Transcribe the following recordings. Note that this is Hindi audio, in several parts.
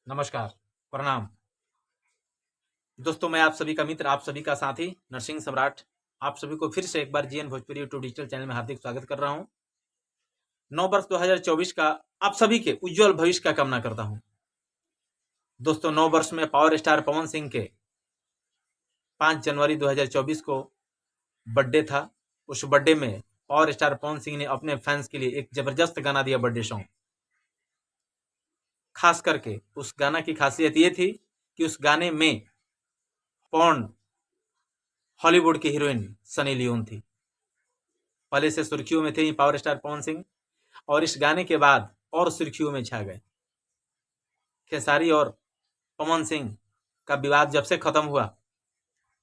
नमस्कार, प्रणाम। दोस्तों, मैं आप सभी का मित्र, आप सभी का साथी नरसिंह सम्राट, आप सभी को फिर से एक बार GN Bhojpuri YouTube digital channel में हार्दिक स्वागत कर रहा हूं। नव वर्ष 2024 का आप सभी के उज्जवल भविष्य का कामना करता हूं। दोस्तों, नव वर्ष में पावर स्टार पवन सिंह के 5 जनवरी 2024 को बर्थडे था। उस बर्थडे में पावर स्टार पवन सिंह ने अपने फैंस के लिए एक जबरदस्त गाना दिया, बर्थडे सॉन्ग। खास करके उस गाना की खासियत ये थी कि उस गाने में पवन हॉलीवुड की हीरोइन सनी लियोन थी। पहले से सुर्खियों में थे पावर स्टार पवन सिंह, और इस गाने के बाद और सुर्खियों में छा गए। खेसारी और पवन सिंह का विवाद जब से खत्म हुआ,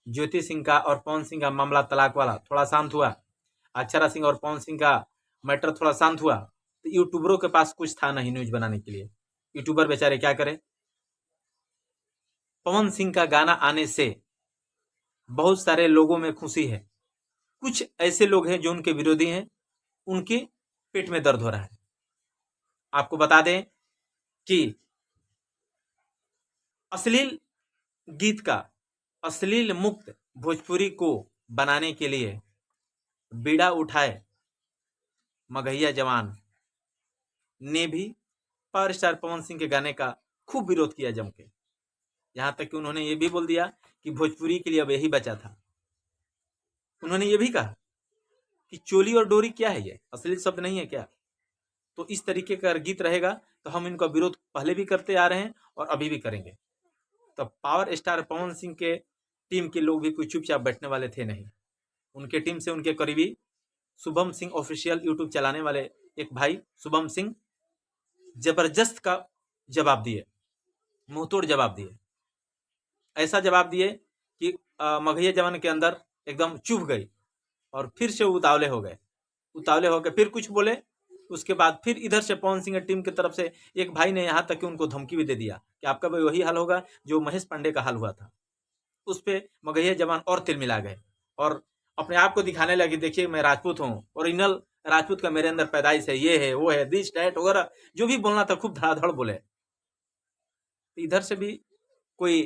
ज्योति सिंह का और पवन सिंह का मामला तलाक वाला थोड़ा शांत हुआ, अक्षरा सिंह और पवन सिंह का मैटर थोड़ा शांत हुआ, तो यूट्यूबरों के पास कुछ था नहीं न्यूज बनाने के लिए। यूट्यूबर बेचारे क्या करें। पवन सिंह का गाना आने से बहुत सारे लोगों में खुशी है, कुछ ऐसे लोग हैं जो उनके विरोधी हैं, उनके पेट में दर्द हो रहा है। आपको बता दें कि अश्लील गीत का, अश्लील मुक्त भोजपुरी को बनाने के लिए बीड़ा उठाए मगहिया जवान ने भी पावर स्टार पवन सिंह के गाने का खूब विरोध किया जम के। यहां तक कि उन्होंने ये भी बोल दिया कि भोजपुरी के लिए अब यही बचा था। उन्होंने ये भी कहा कि चोली और डोरी क्या है, ये अश्लील शब्द नहीं है क्या? तो इस तरीके का गीत रहेगा तो हम इनका विरोध पहले भी करते आ रहे हैं और अभी भी करेंगे। तो पावर स्टार पवन सिंह के टीम के लोग भी कोई चुपचाप बैठने वाले थे नहीं। उनके टीम से उनके करीबी शुभम सिंह ऑफिशियल यूट्यूब चलाने वाले एक भाई शुभम सिंह जबरदस्त का जवाब दिए, मुंहतोड़ जवाब दिए। ऐसा जवाब दिए कि मगहिया जवान के अंदर एकदम चुभ गई और फिर से उतावले हो गए। उतावले होकर फिर कुछ बोले। उसके बाद फिर इधर से पवन सिंह टीम की तरफ से एक भाई ने यहाँ तक कि उनको धमकी भी दे दिया कि आपका भी वही हाल होगा जो महेश पांडे का हाल हुआ था। उस पे मगहिया जवान और तिल मिला गए और अपने आप को दिखाने लगे, देखिए मैं राजपूत हूँ, ओरिजिनल राजपूत का मेरे अंदर पैदाइश है, ये है वो है, दिस डैट वगैरह जो भी बोलना था खूब धड़ाधड़ बोले। इधर से भी कोई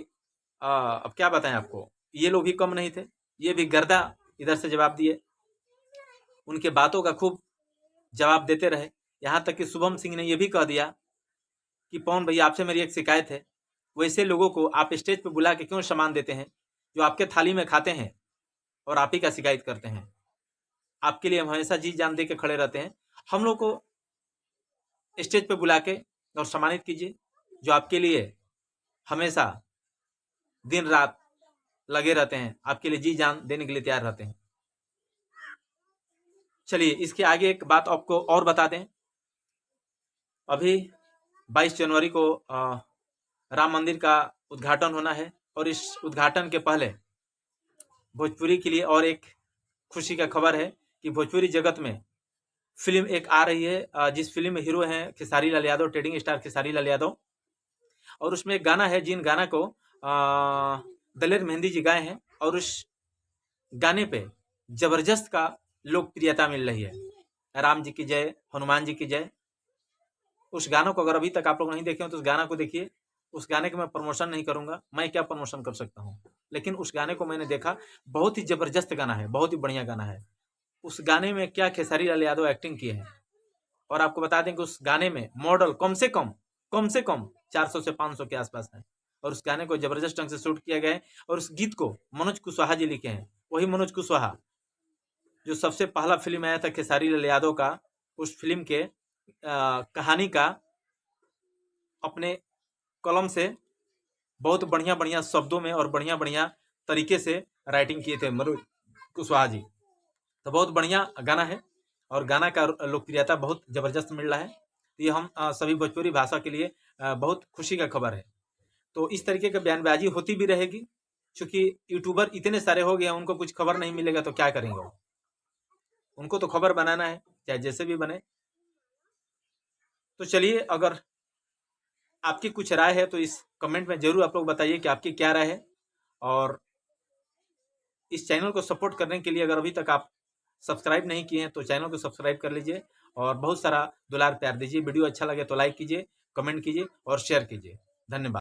अब क्या बताएं आपको, ये लोग भी कम नहीं थे, ये भी गर्दा इधर से जवाब दिए। उनके बातों का खूब जवाब देते रहे। यहाँ तक कि शुभम सिंह ने यह भी कह दिया कि पवन भैया आपसे मेरी एक शिकायत है, वैसे लोगों को आप स्टेज पे बुला के क्यों सामान देते हैं जो आपके थाली में खाते हैं और आप ही का शिकायत करते हैं। आपके लिए हम हमेशा जी जान दे के खड़े रहते हैं। हम लोग को स्टेज पे बुला के और सम्मानित कीजिए जो आपके लिए हमेशा दिन रात लगे रहते हैं, आपके लिए जी जान देने के लिए तैयार रहते हैं। चलिए इसके आगे एक बात आपको और बता दें। अभी 22 जनवरी को राम मंदिर का उद्घाटन होना है और इस उद्घाटन के पहले भोजपुरी के लिए और एक खुशी का खबर है कि भोजपुरी जगत में फिल्म एक आ रही है, जिस फिल्म में हीरो हैं खेसारी लाल यादव, ट्रेडिंग स्टार खेसारी लाल यादव, और उसमें एक गाना है जिन गाना को दलेर मेहंदी जी गाए हैं और उस गाने पे जबरदस्त का लोकप्रियता मिल रही है। राम जी की जय, हनुमान जी की जय। उस गानों को अगर अभी तक आप लोग नहीं देखे हो तो उस गाना को देखिए। उस गाने का मैं प्रमोशन नहीं करूंगा, मैं क्या प्रमोशन कर सकता हूँ, लेकिन उस गाने को मैंने देखा, बहुत ही जबरदस्त गाना है, बहुत ही बढ़िया गाना है। उस गाने में क्या खेसारी लाल यादव एक्टिंग किए हैं। और आपको बता दें कि उस गाने में मॉडल कम से कम 400 से 500 के आसपास है और उस गाने को जबरदस्त ढंग से शूट किया गया है। और उस गीत को मनोज कुशवाहा जी लिखे हैं, वही मनोज कुशवाहा जो सबसे पहला फिल्म आया था खेसारी लाल यादव का, उस फिल्म के कहानी का अपने कलम से बहुत बढ़िया बढ़िया शब्दों में और बढ़िया बढ़िया तरीके से राइटिंग किए थे मनोज कुशवाहा जी। तो बहुत बढ़िया गाना है और गाना का लोकप्रियता बहुत जबरदस्त मिल रहा है। तो ये हम सभी भोजपुरी भाषा के लिए बहुत खुशी का खबर है। तो इस तरीके का बयानबाजी होती भी रहेगी, क्योंकि यूट्यूबर इतने सारे हो गए, उनको कुछ खबर नहीं मिलेगा तो क्या करेंगे वो? उनको तो खबर बनाना है, चाहे जैसे भी बने। तो चलिए, अगर आपकी कुछ राय है तो इस कमेंट में जरूर आप लोग बताइए कि आपकी क्या राय है। और इस चैनल को सपोर्ट करने के लिए अगर अभी तक आप सब्सक्राइब नहीं किए हैं तो चैनल को सब्सक्राइब कर लीजिए और बहुत सारा दुलार प्यार दीजिए। वीडियो अच्छा लगे तो लाइक कीजिए, कमेंट कीजिए और शेयर कीजिए। धन्यवाद।